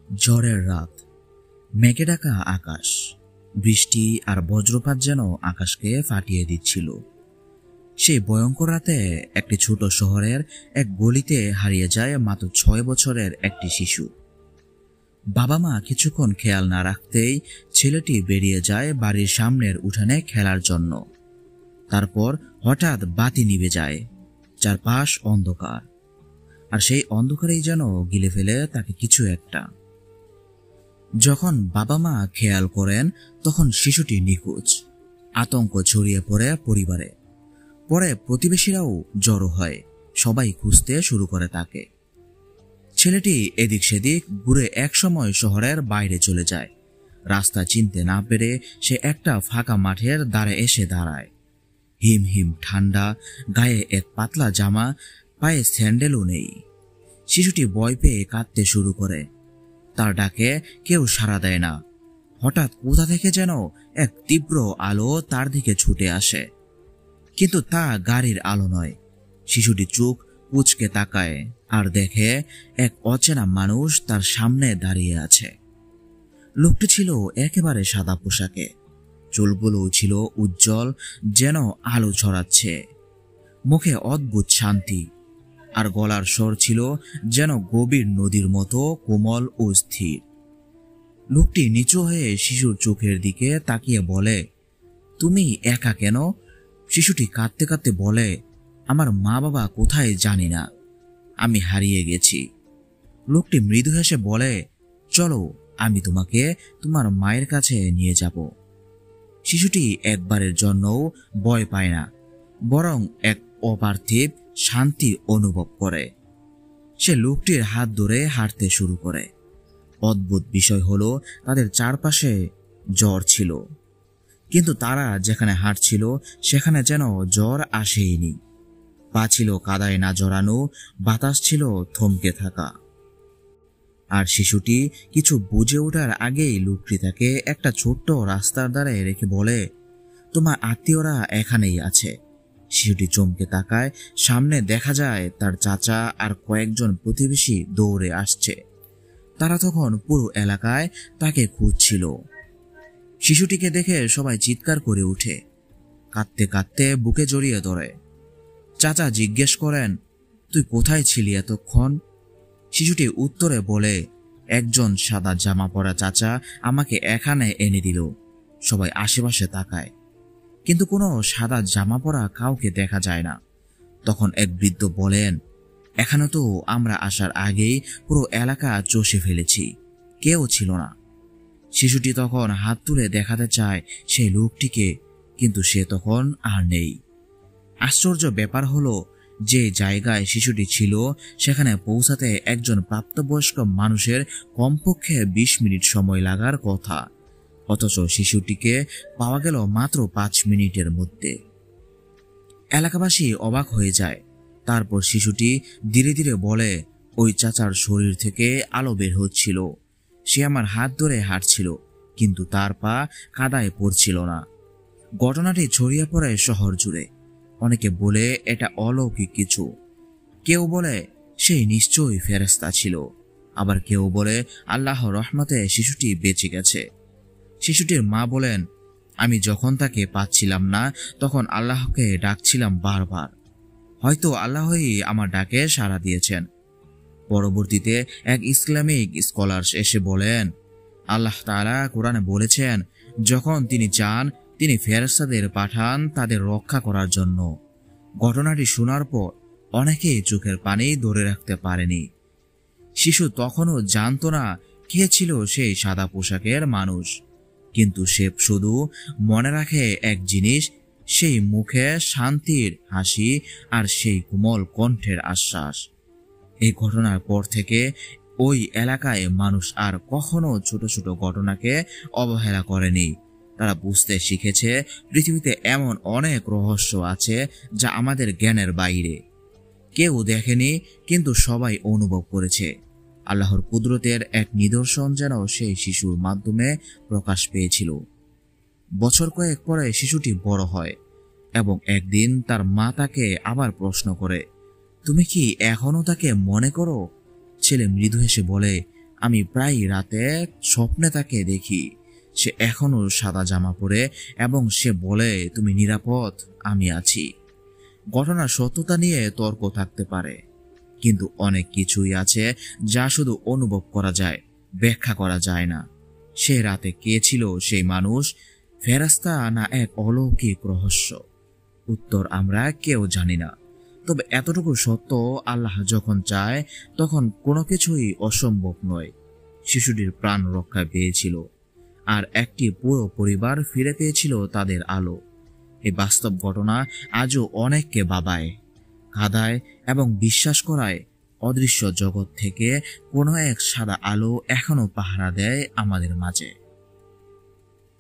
ঝড়ের রাত, মেঘে ঢাকা আকাশ, বৃষ্টি আর বজ্রপাত যেন আকাশকে ফাটিয়ে দিচ্ছিল। সেই ভয়ঙ্কর রাতে একটি ছোট শহরের এক গলিতে হারিয়ে যায় মাত্র 6 বছরের একটি শিশু। বাবা মা কিছুক্ষণ খেয়াল না রাখতেই ছেলেটি বেরিয়ে যায় বাড়ির সামনের উঠানে খেলার জন্য। তারপর হঠাৎ বাতি নিভে যায়, চারপাশ অন্ধকার, আর সেই অন্ধকারেই যেন গিলে ফেলে তাকে কিছু একটা। যখন বাবা মা খেয়াল করেন তখন শিশুটি নিখোঁজ। আতঙ্ক ছড়িয়ে পড়ে পরিবারে। পরে প্রতিবেশীরাও জড়ো হয়, সবাই খুঁজতে শুরু করে তাকে। ছেলেটি এদিক সেদিক ঘুরে একসময় শহরের বাইরে চলে যায়। রাস্তা চিনতে না পেরে সে একটা ফাঁকা মাঠের ধারে এসে দাঁড়ায়। হিম হিম ঠান্ডা, গায়ে এক পাতলা জামা, পায়ে স্যান্ডেলও নেই। শিশুটি ভয় পেয়ে কাঁদতে শুরু করে। তার ডাকে কেউ সাড়া দেয় না। হঠাৎ কোথা থেকে যেন এক তীব্র আলো তার দিকে ছুটে আসে, কিন্তু তা গাড়ির আলো নয়। শিশুটি চোখ কুঁচকে তাকায় আর দেখে এক অচেনা মানুষ তার সামনে দাঁড়িয়ে আছে। লোকটি ছিল একেবারে সাদা পোশাকে, চুলগুলো ছিল উজ্জ্বল, যেন আলো ছড়াচ্ছে। মুখে অদ্ভুত শান্তি, আর গলার স্বর ছিল যেন গভীর নদীর মতো কোমল ও স্থির। লোকটি নিচু হয়ে শিশুর চোখের দিকে তাকিয়ে বলে, তুমি একা কেন? শিশুটি কাঁদতে কাঁদতে বলে, আমার মা বাবা কোথায় জানি না, আমি হারিয়ে গেছি। লোকটি মৃদু হেসে বলে, চলো, আমি তোমাকে তোমার মায়ের কাছে নিয়ে যাব। শিশুটি একবারের জন্যও ভয় পায় না, বরং এক অপার্থিব শান্তি অনুভব করে। সে লোকটির হাত ধরে হাঁটতে শুরু করে। অদ্ভুত বিষয় হলো, তাদের চারপাশে ঝড় ছিল, কিন্তু তারা যেখানে হাঁটছিল সেখানে যেন ঝড় আসেইনি। পা ছিল কাদায় না জড়ানো, বাতাস ছিল থমকে থাকা। আর শিশুটি কিছু বুঝে ওঠার আগেই লোকটি তাকে একটা ছোট্ট রাস্তার ধারে রেখে বলে, তোমার আত্মীয়রা এখানেই আছে। শিশুটি চমকে তাকায়। সামনে দেখা যায় তার চাচা আর কয়েকজন প্রতিবেশী দৌড়ে আসছে। তারা তখন পুরো এলাকায় তাকে খুঁজছিল। শিশুটিকে দেখে সবাই চিৎকার করে ওঠে, কাঁদতে কাঁদতে বুকে জড়িয়ে ধরে। চাচা জিজ্ঞেস করেন, তুই কোথায় ছিলি এতক্ষণ? শিশুটি উত্তরে বলে, একজন সাদা জামা পরা চাচা আমাকে এখানে এনে দিল। সবাই আশেপাশে তাকায়, কিন্তু কোনো সাদা জামা পরা কাউকে দেখা যায় না। তখন এক বৃদ্ধ বলেন, এখানে তো আমরা আসার আগেই পুরো এলাকা চষে ফেলেছি, কেউ ছিল না। শিশুটি তখন হাত তুলে দেখাতে চায় সেই লোকটিকে, কিন্তু সে তখন আর নেই। আশ্চর্য ব্যাপার হলো, যে জায়গায় শিশুটি ছিল সেখানে পৌঁছাতে একজন প্রাপ্তবয়স্ক মানুষের কমপক্ষে 20 মিনিট সময় লাগার কথা, অথচ শিশুটিকে পাওয়া গেল মাত্র 5 মিনিটের মধ্যে। এলাকাবাসী অবাক হয়ে যায়। তারপর শিশুটি ধীরে ধীরে বলে, ওই চাচার শরীর থেকে আলো বের হচ্ছিল। সে আমার হাত ধরে হাঁটছিল, কিন্তু তার পা কাদায় পড়ছিল না। ঘটনাটি ছড়িয়ে পড়ে শহর জুড়ে। অনেকে বলে এটা অলৌকিক কিছু, কেউ বলে সেই নিশ্চয়ই ফেরেশতা ছিল, আবার কেউ বলে আল্লাহর রহমতে শিশুটি বেঁচে গেছে। শিশুটির মা বলেন, আমি যখন তাকে পাচ্ছিলাম না তখন আল্লাহকে ডাকছিলাম বারবার। হয়তো আল্লাহই আমার ডাকে সাড়া দিয়েছেন। পরবর্তীতে এক ইসলামিক স্কলার এসে বলেন, আল্লাহ তাআলা কোরআনে বলেছেন, যখন তিনি চান তিনি ফেরেশতাদের পাঠান তাদের রক্ষা করার জন্য। ঘটনাটি শোনার পর অনেকেই চোখের পানি ধরে রাখতে পারেনি। শিশু তখনও জানত না কে ছিল সেই সাদা পোশাকের মানুষ, কিন্তু সে শুধু মনে রাখে এক জিনিস, সেই মুখে শান্তির হাসি আর সেই কোমল কণ্ঠের আশ্বাস। এই ঘটনার পর থেকে ওই এলাকায় মানুষ আর কখনো ছোট ছোট ঘটনাকে অবহেলা করেনি। তারা বুঝতে শিখেছে পৃথিবীতে এমন অনেক রহস্য আছে যা আমাদের জ্ঞানের বাইরে। কেউ দেখেনি, কিন্তু সবাই অনুভব করেছে। আল্লাহর কুদরতের এক নিদর্শন যেন সেই শিশুর মাধ্যমে প্রকাশ পেয়েছিল। বছর কয়েক পরে শিশুটি বড় হয় এবং একদিন তার মা তাকে আবার প্রশ্ন করে, তুমি কি এখনো তাকে মনে করো? ছেলে মৃদু হেসে বলে, আমি প্রায় রাতে স্বপ্নে তাকে দেখি। সে এখনো সাদা জামা পরে এবং সে বলে, তুমি নিরাপদ, আমি আছি। ঘটনার সত্যতা নিয়ে তর্ক থাকতে পারে, কিন্তু অনেক কিছুই আছে যা শুধু অনুভব করা যায়, ব্যাখ্যা করা যায় না। সে রাতে কে ছিল সেই মানুষ, ফেরেশতা না এক অলৌকিক রহস্য? উত্তর আমরা কেউ জানি না। তবে এতটুকু সত্য, আল্লাহ যখন চায় তখন কোনো কিছুই অসম্ভব নয়। শিশুটির প্রাণ রক্ষা পেয়েছিল, আর একটি পুরো পরিবার ফিরে পেয়েছিল তাদের আলো। এই বাস্তব ঘটনা আজও অনেককে ভাবায়, কাঁদায় এবং বিশ্বাস করায় অদৃশ্য জগৎ থেকে কোনো এক সাদা আলো এখনো পাহারা দেয় আমাদের মাঝে।